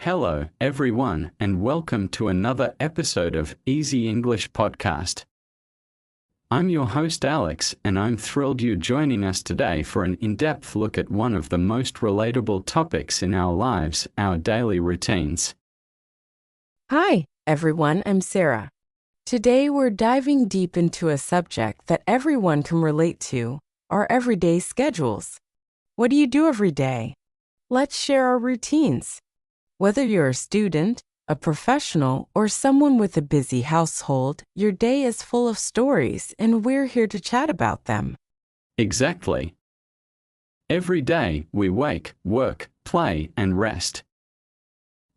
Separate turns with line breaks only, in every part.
Hello, everyone, and welcome to another episode of Easy English Podcast. I'm your host Alex, and I'm thrilled you're joining us today for an in-depth look at one of the most relatable topics in our lives, our daily routines.
Hi, everyone, I'm Sarah. Today we're diving deep into a subject that everyone can relate to, our everyday schedules. What do you do every day? Let's share our routines. Whether you're a student, a professional, or someone with a busy household, your day is full of stories, and we're here to chat about them.
Exactly. Every day we wake, work, play, and rest.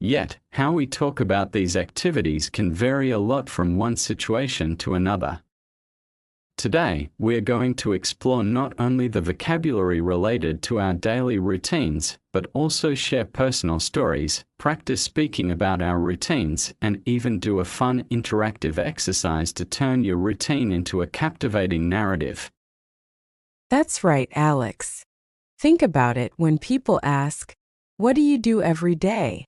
Yet, how we talk about these activities can vary a lot from one situation to another. Today, we're going to explore not only the vocabulary related to our daily routines, but also share personal stories, practice speaking about our routines, and even do a fun interactive exercise to turn your routine into a captivating narrative.
That's right, Alex. Think about it when people ask, "What do you do every day?"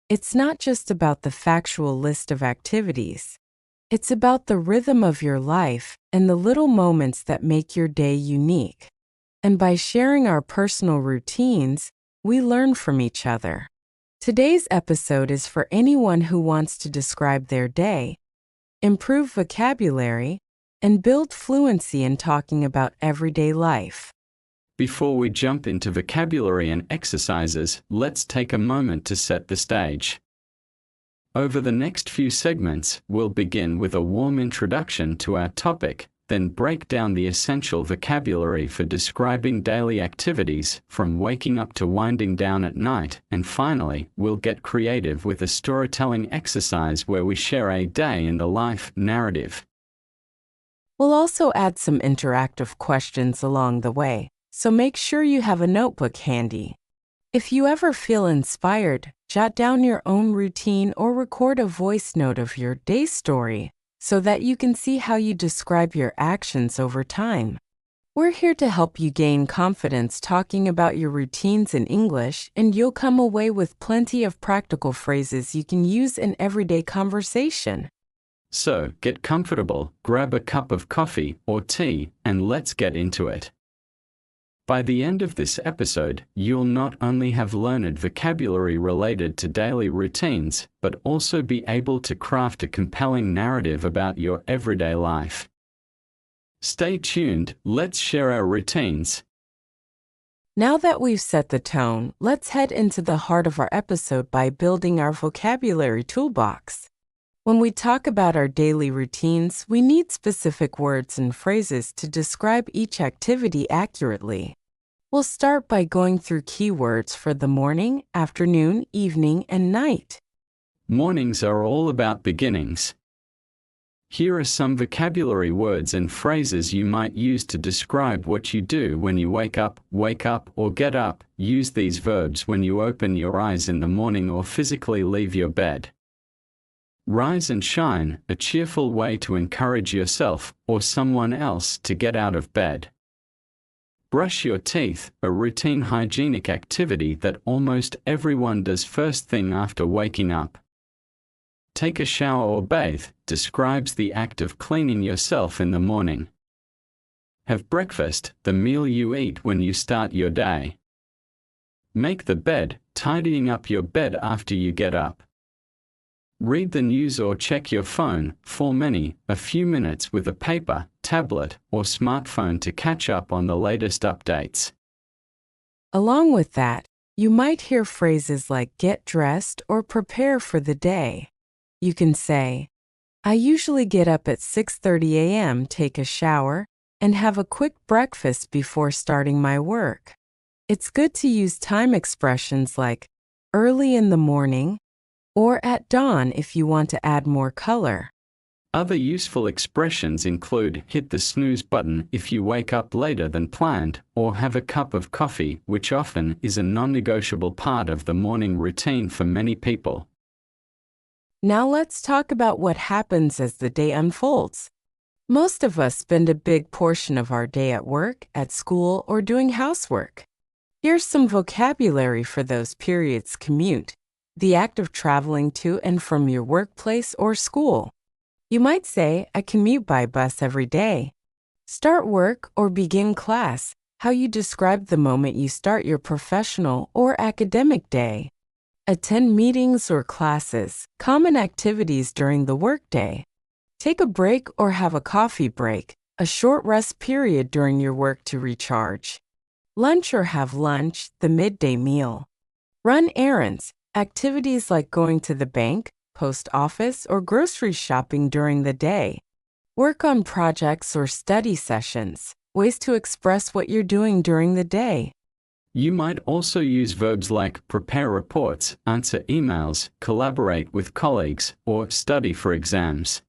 It's not just about the factual list of activities. It's about the rhythm of your life and the little moments that make your day unique. And by sharing our personal routines, we learn from each other. Today's episode is for anyone who wants to describe their day, improve vocabulary, and build fluency in talking about everyday life.
Before we jump into vocabulary and exercises, let's take a moment to set the stage. Over the next few segments, we'll begin with a warm introduction to our topic, then break down the essential vocabulary for describing daily activities, from waking up to winding down at night, and finally, we'll get creative with a storytelling exercise where we share a day in the life narrative.
We'll also add some interactive questions along the way, so make sure you have a notebook handy. If you ever feel inspired, jot down your own routine or record a voice note of your day story so that you can see how you describe your actions over time. We're here to help you gain confidence talking about your routines in English, and you'll come away with plenty of practical phrases you can use in everyday conversation.
So, get comfortable, grab a cup of coffee or tea, and let's get into it. By the end of this episode, you'll not only have learned vocabulary related to daily routines, but also be able to craft a compelling narrative about your everyday life. Stay tuned, let's share our routines.
Now that we've set the tone, let's head into the heart of our episode by building our vocabulary toolbox. When we talk about our daily routines, we need specific words and phrases to describe each activity accurately. We'll start by going through keywords for the morning, afternoon, evening, and night.
Mornings are all about beginnings. Here are some vocabulary words and phrases you might use to describe what you do when you wake up, or get up. Use these verbs when you open your eyes in the morning or physically leave your bed. Rise and shine, a cheerful way to encourage yourself or someone else to get out of bed. Brush your teeth, a routine hygienic activity that almost everyone does first thing after waking up. Take a shower or bathe, describes the act of cleaning yourself in the morning. Have breakfast, the meal you eat when you start your day. Make the bed, tidying up your bed after you get up. Read the news or check your phone, for many, a few minutes with a paper, tablet, or smartphone to catch up on the latest updates.
Along with that, you might hear phrases like get dressed or prepare for the day. You can say, "I usually get up at 6:30 a.m., take a shower, and have a quick breakfast before starting my work." It's good to use time expressions like early in the morning, or at dawn if you want to add more color.
Other useful expressions include hit the snooze button if you wake up later than planned, or have a cup of coffee, which often is a non-negotiable part of the morning routine for many people.
Now let's talk about what happens as the day unfolds. Most of us spend a big portion of our day at work, at school, or doing housework. Here's some vocabulary for those periods: commute, the act of traveling to and from your workplace or school. You might say, I commute by bus every day. Start work or begin class, how you describe the moment you start your professional or academic day. Attend meetings or classes, common activities during the workday. Take a break or have a coffee break, a short rest period during your work to recharge. Lunch or have lunch, the midday meal. Run errands, activities like going to the bank, post office, or grocery shopping during the day. Work on projects or study sessions, ways to express what you're doing during the day.
You might also use verbs like prepare reports, answer emails, collaborate with colleagues, or study for exams.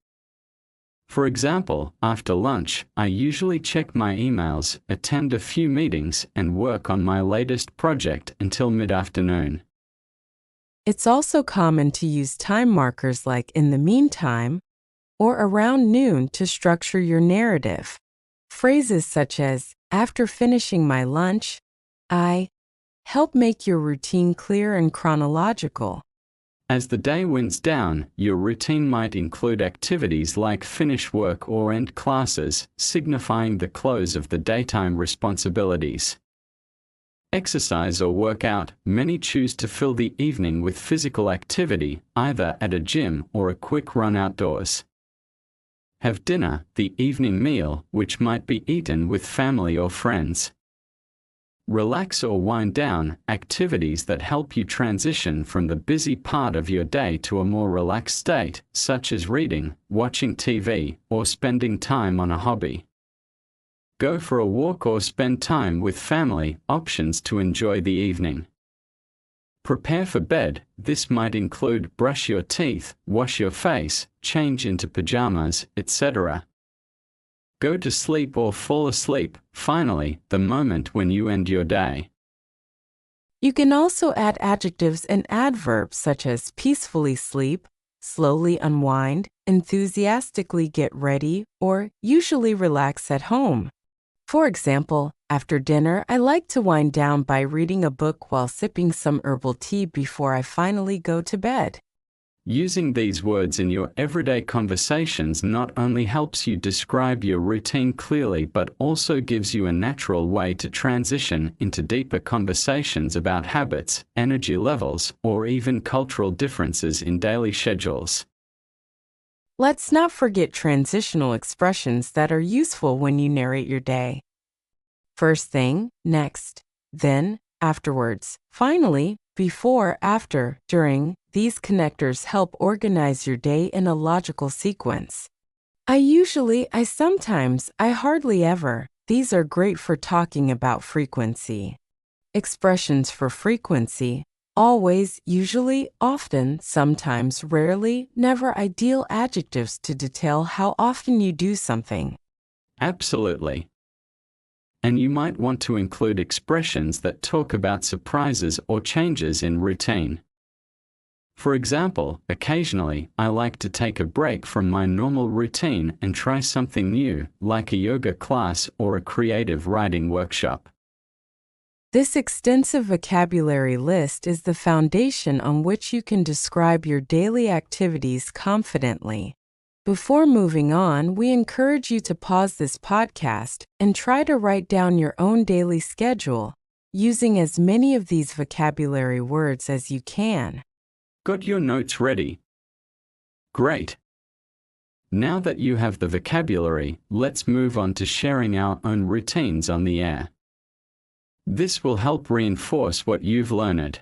For example, after lunch, I usually check my emails, attend a few meetings, and work on my latest project until mid-afternoon.
It's also common to use time markers like in the meantime or around noon to structure your narrative. Phrases such as, after finishing my lunch, I help make your routine clear and chronological.
As the day winds down, your routine might include activities like finish work or end classes, signifying the close of the daytime responsibilities. Exercise or workout, many choose to fill the evening with physical activity, either at a gym or a quick run outdoors. Have dinner, the evening meal, which might be eaten with family or friends. Relax or wind down, activities that help you transition from the busy part of your day to a more relaxed state, such as reading, watching TV, or spending time on a hobby. Go for a walk or spend time with family, options to enjoy the evening. Prepare for bed, this might include brush your teeth, wash your face, change into pajamas, etc. Go to sleep or fall asleep, finally, the moment when you end your day.
You can also add adjectives and adverbs such as peacefully sleep, slowly unwind, enthusiastically get ready, or usually relax at home. For example, after dinner, I like to wind down by reading a book while sipping some herbal tea before I finally go to bed.
Using these words in your everyday conversations not only helps you describe your routine clearly but also gives you a natural way to transition into deeper conversations about habits, energy levels, or even cultural differences in daily schedules.
Let's not forget transitional expressions that are useful when you narrate your day. First thing, next, then, afterwards, finally, before, after, during. These connectors help organize your day in a logical sequence. I sometimes, I hardly ever. These are great for talking about frequency. Expressions for frequency: always, usually, often, sometimes, rarely, never. Ideal adjectives to detail how often you do something.
Absolutely. And you might want to include expressions that talk about surprises or changes in routine. For example, occasionally, I like to take a break from my normal routine and try something new, like a yoga class or a creative writing workshop.
This extensive vocabulary list is the foundation on which you can describe your daily activities confidently. Before moving on, we encourage you to pause this podcast and try to write down your own daily schedule, using as many of these vocabulary words as you can.
Got your notes ready? Great! Now that you have the vocabulary, let's move on to sharing our own routines on the air. This will help reinforce what you've learned.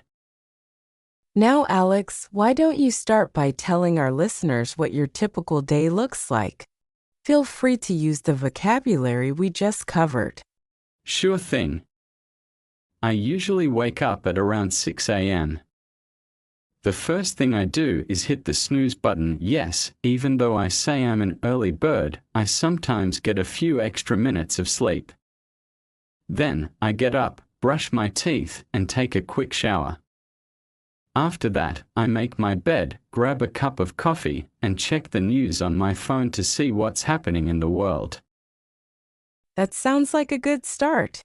Now, Alex, why don't you start by telling our listeners what your typical day looks like? Feel free to use the vocabulary we just covered.
Sure thing. I usually wake up at around 6 a.m. The first thing I do is hit the snooze button. Yes, even though I say I'm an early bird, I sometimes get a few extra minutes of sleep. Then, I get up, brush my teeth, and take a quick shower. After that, I make my bed, grab a cup of coffee, and check the news on my phone to see what's happening in the world.
That sounds like a good start.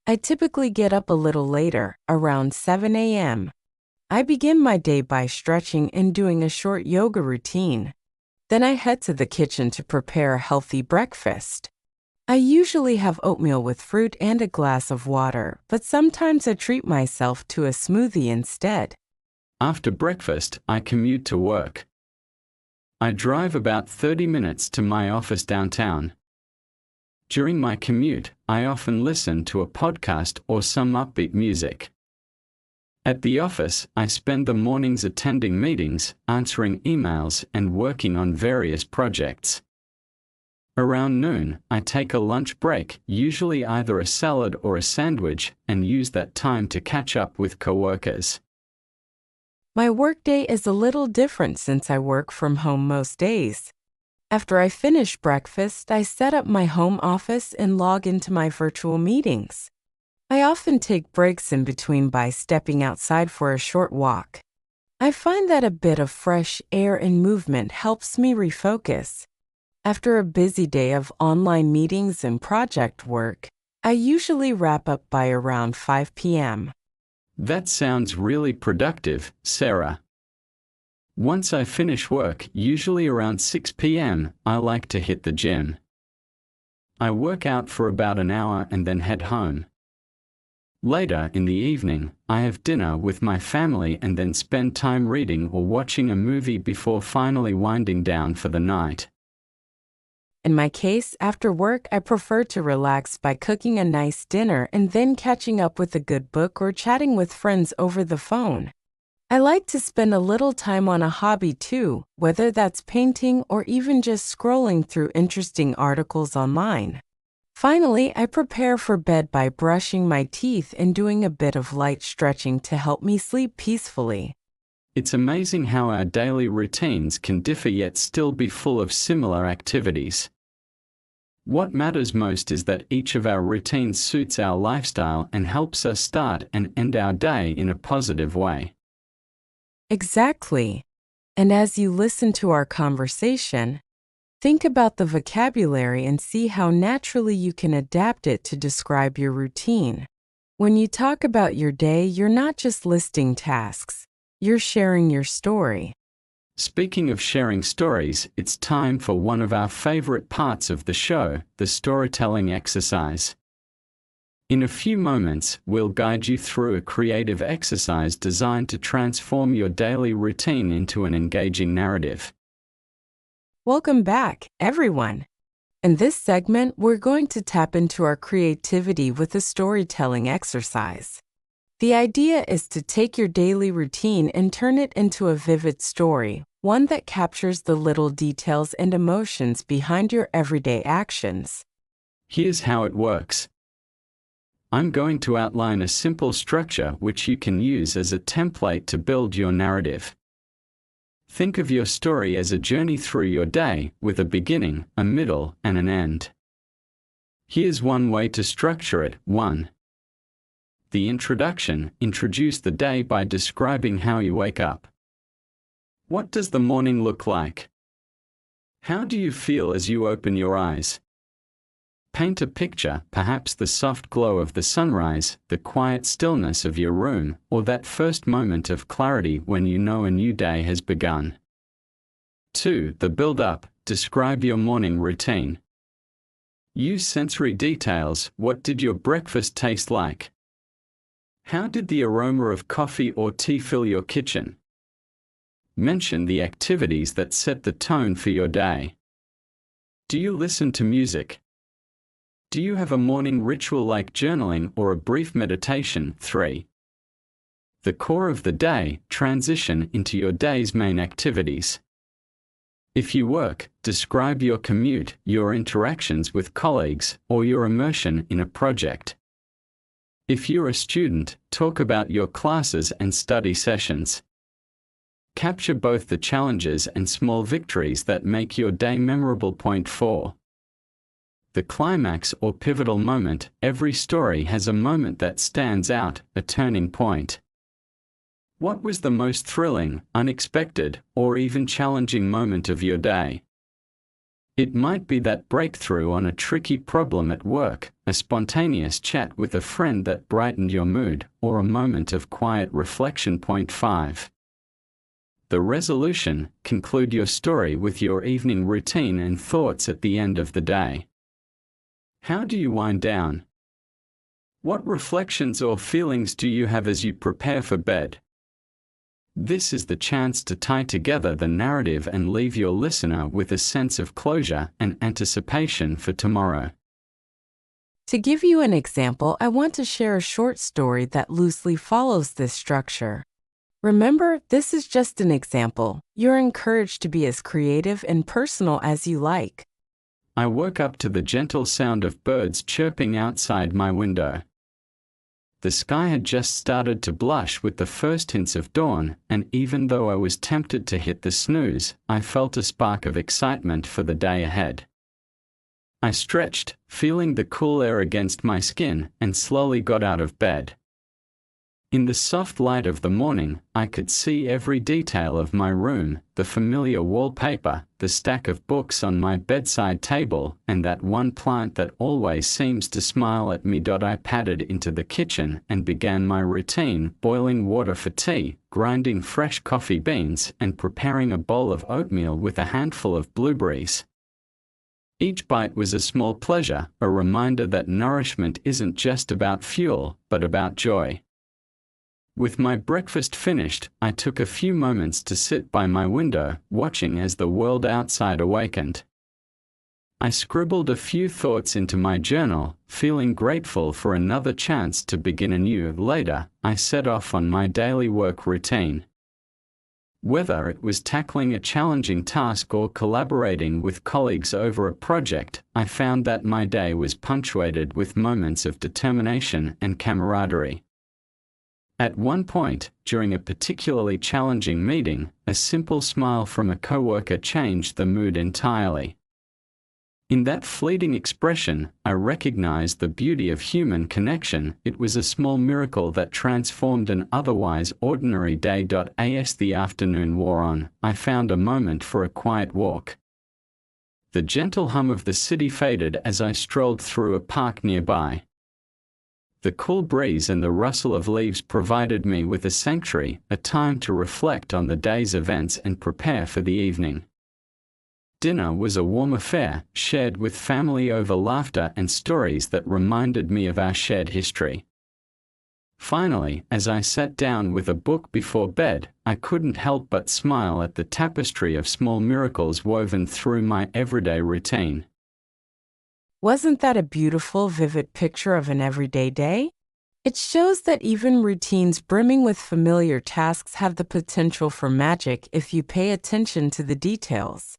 I typically get up a little later, around 7 a.m. I begin my day by stretching and doing a short yoga routine. Then I head to the kitchen to prepare a healthy breakfast. I usually have oatmeal with fruit and a glass of water, but sometimes I treat myself to a smoothie instead.
After breakfast, I commute to work. I drive about 30 minutes to my office downtown. During my commute, I often listen to a podcast or some upbeat music. At the office, I spend the mornings attending meetings, answering emails, and working on various projects. Around noon, I take a lunch break, usually either a salad or a sandwich, and use that time to catch up with coworkers.
My workday is a little different since I work from home most days. After I finish breakfast, I set up my home office and log into my virtual meetings. I often take breaks in between by stepping outside for a short walk. I find that a bit of fresh air and movement helps me refocus. After a busy day of online meetings and project work, I usually wrap up by around 5 p.m.
That sounds really productive, Sarah. Once I finish work, usually around 6 p.m., I like to hit the gym. I work out for about an hour and then head home. Later in the evening, I have dinner with my family and then spend time reading or watching a movie before finally winding down for the night.
In my case, after work, I prefer to relax by cooking a nice dinner and then catching up with a good book or chatting with friends over the phone. I like to spend a little time on a hobby too, whether that's painting or even just scrolling through interesting articles online. Finally, I prepare for bed by brushing my teeth and doing a bit of light stretching to help me sleep peacefully.
It's amazing how our daily routines can differ yet still be full of similar activities. What matters most is that each of our routines suits our lifestyle and helps us start and end our day in a positive way.
Exactly. And as you listen to our conversation, think about the vocabulary and see how naturally you can adapt it to describe your routine. When you talk about your day, you're not just listing tasks, you're sharing your story.
Speaking of sharing stories, it's time for one of our favorite parts of the show, the storytelling exercise. In a few moments, we'll guide you through a creative exercise designed to transform your daily routine into an engaging narrative.
Welcome back, everyone. In this segment, we're going to tap into our creativity with a storytelling exercise. The idea is to take your daily routine and turn it into a vivid story, one that captures the little details and emotions behind your everyday actions.
Here's how it works. I'm going to outline a simple structure which you can use as a template to build your narrative. Think of your story as a journey through your day, with a beginning, a middle, and an end. Here's one way to structure it. 1. The introduction. Introduce the day by describing how you wake up. What does the morning look like? How do you feel as you open your eyes? Paint a picture, perhaps the soft glow of the sunrise, the quiet stillness of your room, or that first moment of clarity when you know a new day has begun. 2. The build-up. Describe your morning routine. Use sensory details. What did your breakfast taste like? How did the aroma of coffee or tea fill your kitchen? Mention the activities that set the tone for your day. Do you listen to music? Do you have a morning ritual like journaling or a brief meditation? 3. The core of the day. Transition into your day's main activities. If you work, describe your commute, your interactions with colleagues, or your immersion in a project. If you're a student, talk about your classes and study sessions. Capture both the challenges and small victories that make your day memorable. Point 4. The climax or pivotal moment. Every story has a moment that stands out, a turning point. What was the most thrilling, unexpected, or even challenging moment of your day? It might be that breakthrough on a tricky problem at work, a spontaneous chat with a friend that brightened your mood, or a moment of quiet reflection. Point 5. The resolution: conclude your story with your evening routine and thoughts at the end of the day. How do you wind down? What reflections or feelings do you have as you prepare for bed? This is the chance to tie together the narrative and leave your listener with a sense of closure and anticipation for tomorrow.
To give you an example, I want to share a short story that loosely follows this structure. Remember, this is just an example. You're encouraged to be as creative and personal as you like.
I woke up to the gentle sound of birds chirping outside my window. The sky had just started to blush with the first hints of dawn, and even though I was tempted to hit the snooze, I felt a spark of excitement for the day ahead. I stretched, feeling the cool air against my skin, and slowly got out of bed. In the soft light of the morning, I could see every detail of my room, the familiar wallpaper, the stack of books on my bedside table, and that one plant that always seems to smile at me. I padded into the kitchen and began my routine: boiling water for tea, grinding fresh coffee beans, and preparing a bowl of oatmeal with a handful of blueberries. Each bite was a small pleasure, a reminder that nourishment isn't just about fuel, but about joy. With my breakfast finished, I took a few moments to sit by my window, watching as the world outside awakened. I scribbled a few thoughts into my journal, feeling grateful for another chance to begin anew. Later, I set off on my daily work routine. Whether it was tackling a challenging task or collaborating with colleagues over a project, I found that my day was punctuated with moments of determination and camaraderie. At one point, during a particularly challenging meeting, a simple smile from a coworker changed the mood entirely. In that fleeting expression, I recognized the beauty of human connection. It was a small miracle that transformed an otherwise ordinary day. As the afternoon wore on, I found a moment for a quiet walk. The gentle hum of the city faded as I strolled through a park nearby. The cool breeze and the rustle of leaves provided me with a sanctuary, a time to reflect on the day's events and prepare for the evening. Dinner was a warm affair, shared with family over laughter and stories that reminded me of our shared history. Finally, as I sat down with a book before bed, I couldn't help but smile at the tapestry of small miracles woven through my everyday routine.
Wasn't that a beautiful, vivid picture of an everyday day? It shows that even routines brimming with familiar tasks have the potential for magic if you pay attention to the details.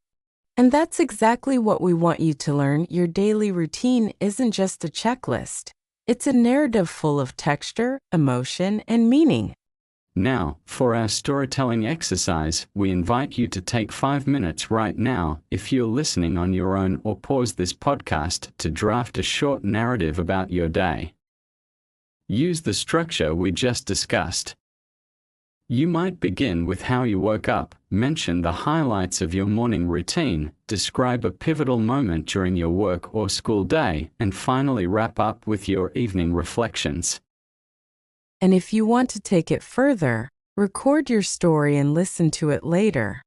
And that's exactly what we want you to learn. Your daily routine isn't just a checklist. It's a narrative full of texture, emotion, and meaning.
Now, for our storytelling exercise, we invite you to take 5 minutes right now, if you're listening on your own, or pause this podcast to draft a short narrative about your day. Use the structure we just discussed. You might begin with how you woke up, mention the highlights of your morning routine, describe a pivotal moment during your work or school day, and finally wrap up with your evening reflections.
And if you want to take it further, record your story and listen to it later.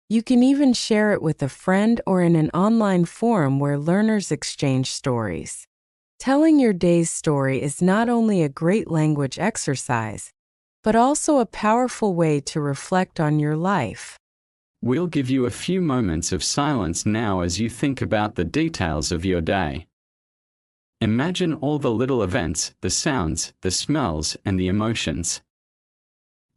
You can even share it with a friend or in an online forum where learners exchange stories. Telling your day's story is not only a great language exercise, but also a powerful way to reflect on your life.
We'll give you a few moments of silence now as you think about the details of your day. Imagine all the little events, the sounds, the smells, and the emotions.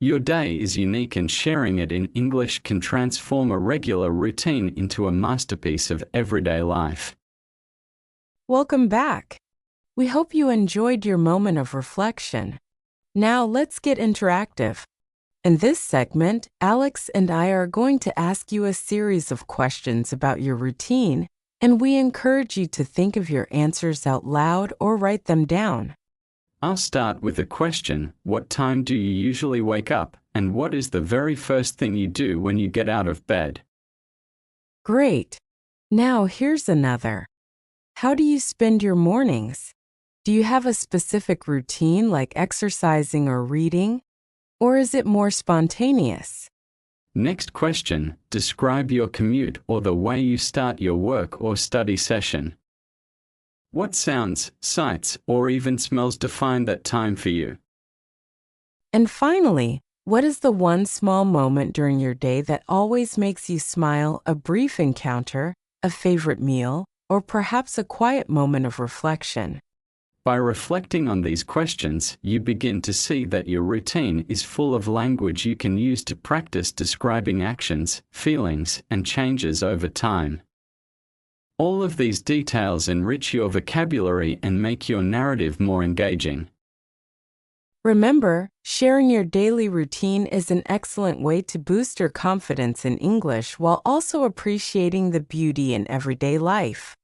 Your day is unique, and sharing it in English can transform a regular routine into a masterpiece of everyday life.
Welcome back. We hope you enjoyed your moment of reflection. Now let's get interactive. In this segment, Alex and I are going to ask you a series of questions about your routine, and we encourage you to think of your answers out loud or write them down.
I'll start with a question: what time do you usually wake up, and what is the very first thing you do when you get out of bed?
Great. Now, here's another. How do you spend your mornings? Do you have a specific routine like exercising or reading? Or is it more spontaneous?
Next question, describe your commute or the way you start your work or study session. What sounds, sights, or even smells define that time for you?
And finally, what is the one small moment during your day that always makes you smile, a brief encounter, a favorite meal, or perhaps a quiet moment of reflection?
By reflecting on these questions, you begin to see that your routine is full of language you can use to practice describing actions, feelings, and changes over time. All of these details enrich your vocabulary and make your narrative more engaging.
Remember, sharing your daily routine is an excellent way to boost your confidence in English while also appreciating the beauty in everyday life.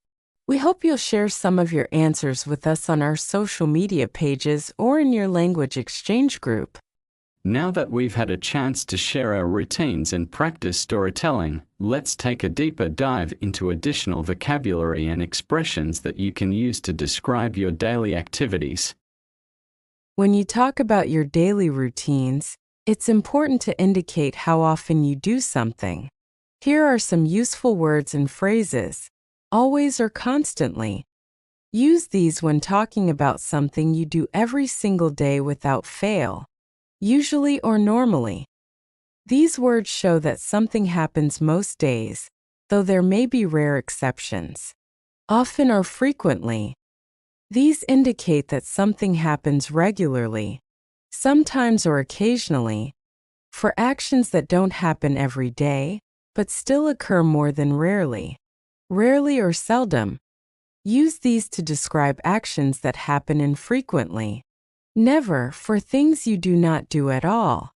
We hope you'll share some of your answers with us on our social media pages or in your language exchange group.
Now that we've had a chance to share our routines and practice storytelling, let's take a deeper dive into additional vocabulary and expressions that you can use to describe your daily activities.
When you talk about your daily routines, it's important to indicate how often you do something. Here are some useful words and phrases. Always or constantly. Use these when talking about something you do every single day without fail. Usually or normally. These words show that something happens most days, though there may be rare exceptions. Often or frequently. These indicate that something happens regularly, sometimes or occasionally. For actions that don't happen every day, but still occur more than rarely. Rarely or seldom. Use these to describe actions that happen infrequently. Never for things you do not do at all.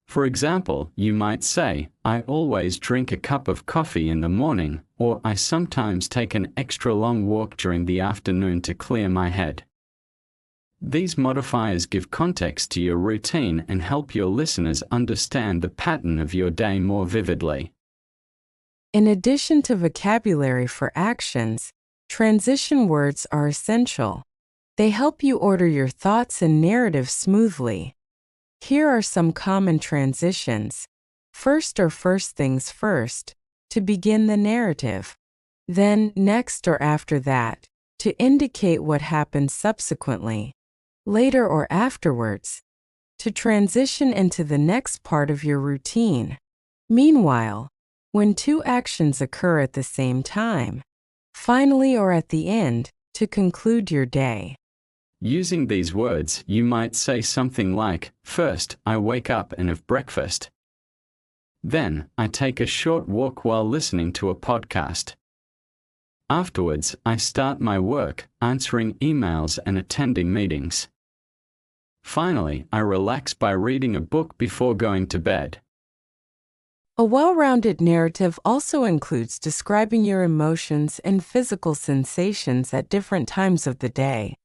For example, you might say, I always drink a cup of coffee in the morning, or I sometimes take an extra long walk during the afternoon to clear my head. These modifiers give context to your routine and help your listeners understand the pattern of your day more vividly.
In addition to vocabulary for actions, transition words are essential. They help you order your thoughts and narrative smoothly. Here are some common transitions. First or first things first, to begin the narrative. Then next or after that, to indicate what happens subsequently. Later or afterwards, to transition into the next part of your routine. Meanwhile, when two actions occur at the same time. Finally or at the end, to conclude your day.
Using these words, you might say something like, first, I wake up and have breakfast. Then, I take a short walk while listening to a podcast. Afterwards, I start my work, answering emails and attending meetings. Finally, I relax by reading a book before going to bed.
A well-rounded narrative also includes describing your emotions and physical sensations at different times of the day.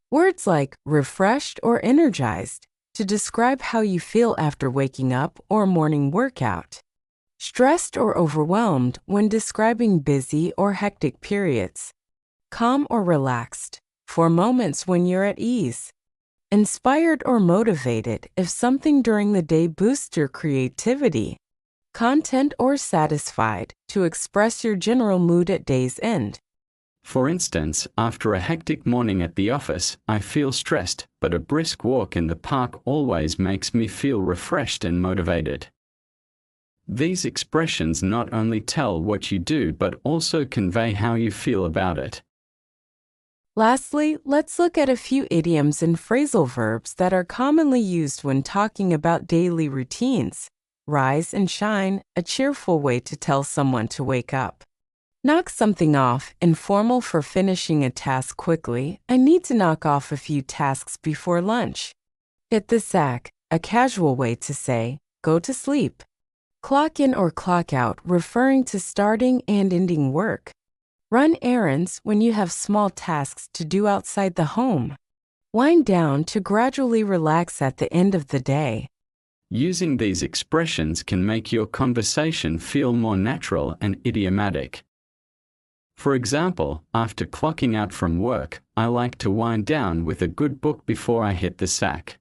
Words like refreshed or energized to describe how you feel after waking up or morning workout. Stressed or overwhelmed when describing busy or hectic periods. Calm or relaxed for moments when you're at ease. Inspired or motivated if something during the day boosts your creativity. Content or satisfied to express your general mood at day's end.
For instance, after a hectic morning at the office, I feel stressed, but a brisk walk in the park always makes me feel refreshed and motivated. These expressions not only tell what you do but also convey how you feel about it.
Lastly, let's look at a few idioms and phrasal verbs that are commonly used when talking about daily routines. Rise and shine, a cheerful way to tell someone to wake up. Knock something off, informal for finishing a task quickly. I need to knock off a few tasks before lunch. Hit the sack, a casual way to say, go to sleep. Clock in or clock out, referring to starting and ending work. Run errands when you have small tasks to do outside the home. Wind down to gradually relax at the end of the day.
Using these expressions can make your conversation feel more natural and idiomatic. For example, after clocking out from work, I like to wind down with a good book before I hit the sack.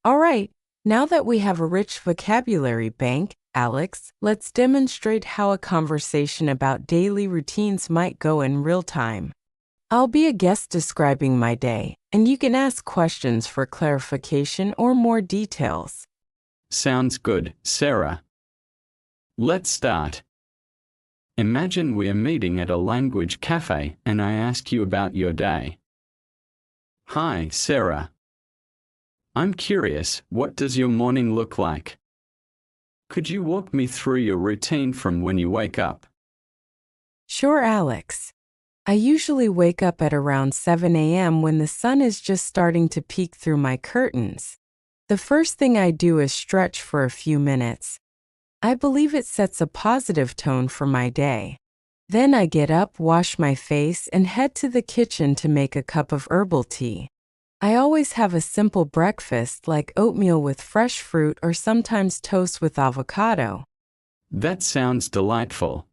All right, now that we have a rich vocabulary bank, Alex, let's demonstrate how a conversation about daily routines might go in real time. I'll be a guest describing my day, and you can ask questions for clarification or more details.
Sounds good, Sarah. Let's start. Imagine we are meeting at a language cafe and I ask you about your day. Hi, Sarah. I'm curious, what does your morning look like? Could you walk me through your routine from when you wake up?
Sure, Alex. I usually wake up at around 7 a.m. when the sun is just starting to peek through my curtains. The first thing I do is stretch for a few minutes. I believe it sets a positive tone for my day. Then I get up, wash my face, and head to the kitchen to make a cup of herbal tea. I always have a simple breakfast like oatmeal with fresh fruit or sometimes toast with avocado.
That sounds delightful.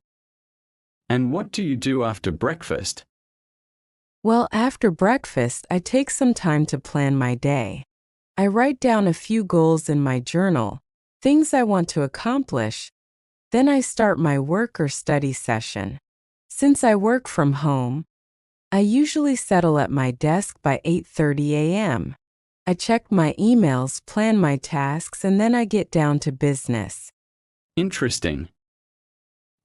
And what do you do after breakfast?
Well, after breakfast, I take some time to plan my day. I write down a few goals in my journal, things I want to accomplish. Then I start my work or study session. Since I work from home, I usually settle at my desk by 8:30 a.m. I check my emails, plan my tasks, and then I get down to business.
Interesting.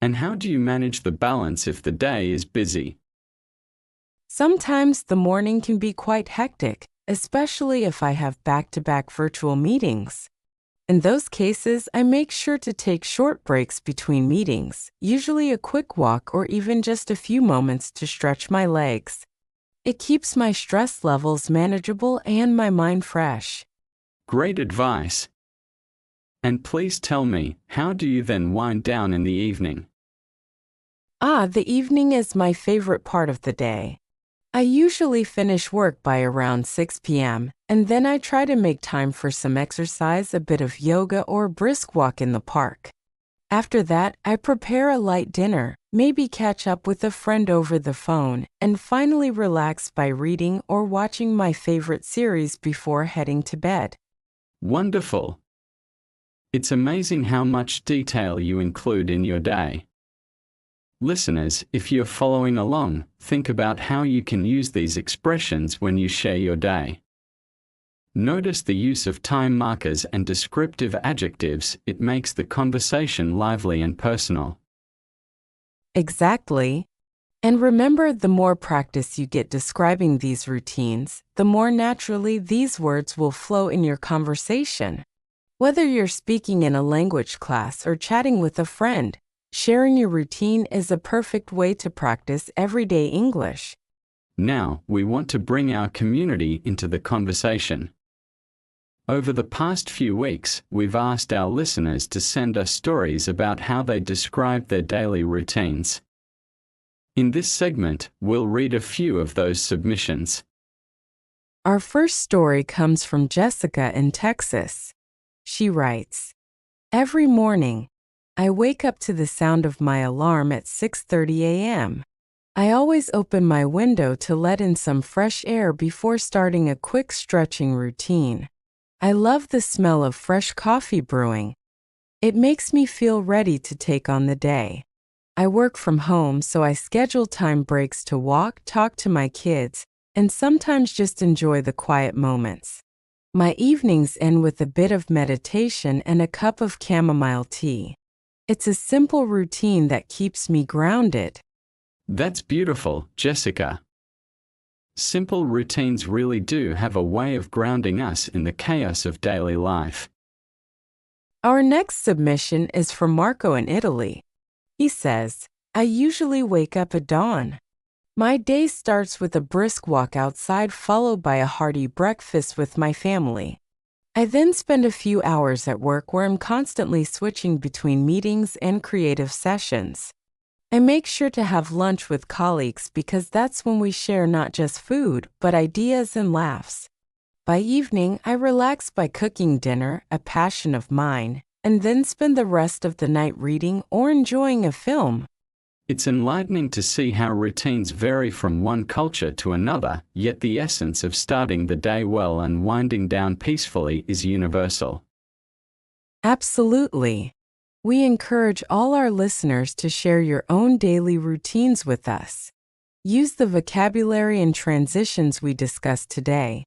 And how do you manage the balance if the day is busy?
Sometimes the morning can be quite hectic, especially if I have back-to-back virtual meetings. In those cases, I make sure to take short breaks between meetings, usually a quick walk or even just a few moments to stretch my legs. It keeps my stress levels manageable and my mind fresh.
Great advice. And please tell me, how do you then wind down in the evening?
The evening is my favorite part of the day. I usually finish work by around 6 p.m., and then I try to make time for some exercise, a bit of yoga, or a brisk walk in the park. After that, I prepare a light dinner, maybe catch up with a friend over the phone, and finally relax by reading or watching my favorite series before heading to bed.
Wonderful. It's amazing how much detail you include in your day. Listeners, if you're following along, think about how you can use these expressions when you share your day. Notice the use of time markers and descriptive adjectives. It makes the conversation lively and personal.
Exactly. And remember, the more practice you get describing these routines, the more naturally these words will flow in your conversation. Whether you're speaking in a language class or chatting with a friend, sharing your routine is a perfect way to practice everyday English.
Now, we want to bring our community into the conversation. Over the past few weeks, we've asked our listeners to send us stories about how they describe their daily routines. In this segment, we'll read a few of those submissions.
Our first story comes from Jessica in Texas. She writes, "Every morning, I wake up to the sound of my alarm at 6:30 a.m. I always open my window to let in some fresh air before starting a quick stretching routine. I love the smell of fresh coffee brewing. It makes me feel ready to take on the day. I work from home, so I schedule time breaks to walk, talk to my kids, and sometimes just enjoy the quiet moments. My evenings end with a bit of meditation and a cup of chamomile tea. It's a simple routine that keeps me grounded."
That's beautiful, Jessica. Simple routines really do have a way of grounding us in the chaos of daily life.
Our next submission is from Marco in Italy. He says, "I usually wake up at dawn. My day starts with a brisk walk outside followed by a hearty breakfast with my family. I then spend a few hours at work where I'm constantly switching between meetings and creative sessions. I make sure to have lunch with colleagues because that's when we share not just food, but ideas and laughs. By evening, I relax by cooking dinner, a passion of mine, and then spend the rest of the night reading or enjoying a film.
It's enlightening to see how routines vary from one culture to another, yet the essence of starting the day well and winding down peacefully is universal.
Absolutely. We encourage all our listeners to share your own daily routines with us. Use the vocabulary and transitions we discussed today.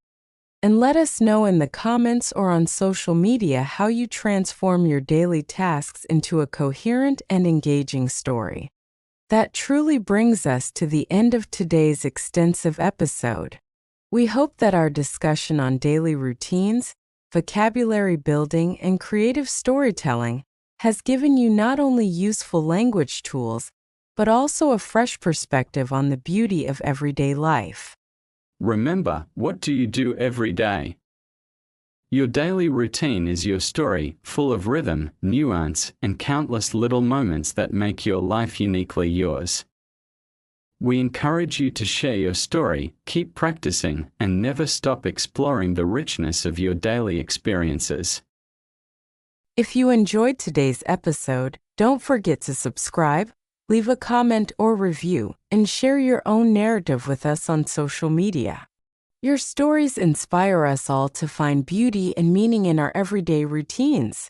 And let us know in the comments or on social media how you transform your daily tasks into a coherent and engaging story. That truly brings us to the end of today's extensive episode. We hope that our discussion on daily routines, vocabulary building, and creative storytelling has given you not only useful language tools, but also a fresh perspective on the beauty of everyday life.
Remember, what do you do every day? Your daily routine is your story, full of rhythm, nuance, and countless little moments that make your life uniquely yours. We encourage you to share your story, keep practicing, and never stop exploring the richness of your daily experiences.
If you enjoyed today's episode, don't forget to subscribe, leave a comment or review, and share your own narrative with us on social media. Your stories inspire us all to find beauty and meaning in our everyday routines.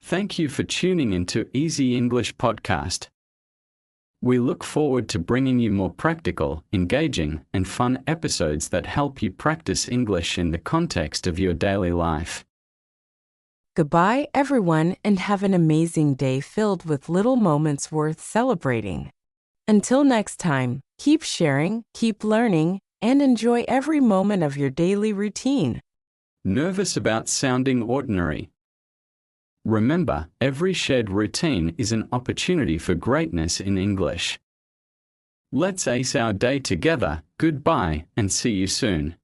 Thank you for tuning into Easy English Podcast. We look forward to bringing you more practical, engaging, and fun episodes that help you practice English in the context of your daily life.
Goodbye, everyone, and have an amazing day filled with little moments worth celebrating. Until next time, keep sharing, keep learning, and enjoy every moment of your daily routine.
Nervous about sounding ordinary? Remember, every shared routine is an opportunity for greatness in English. Let's ace our day together. Goodbye, and see you soon.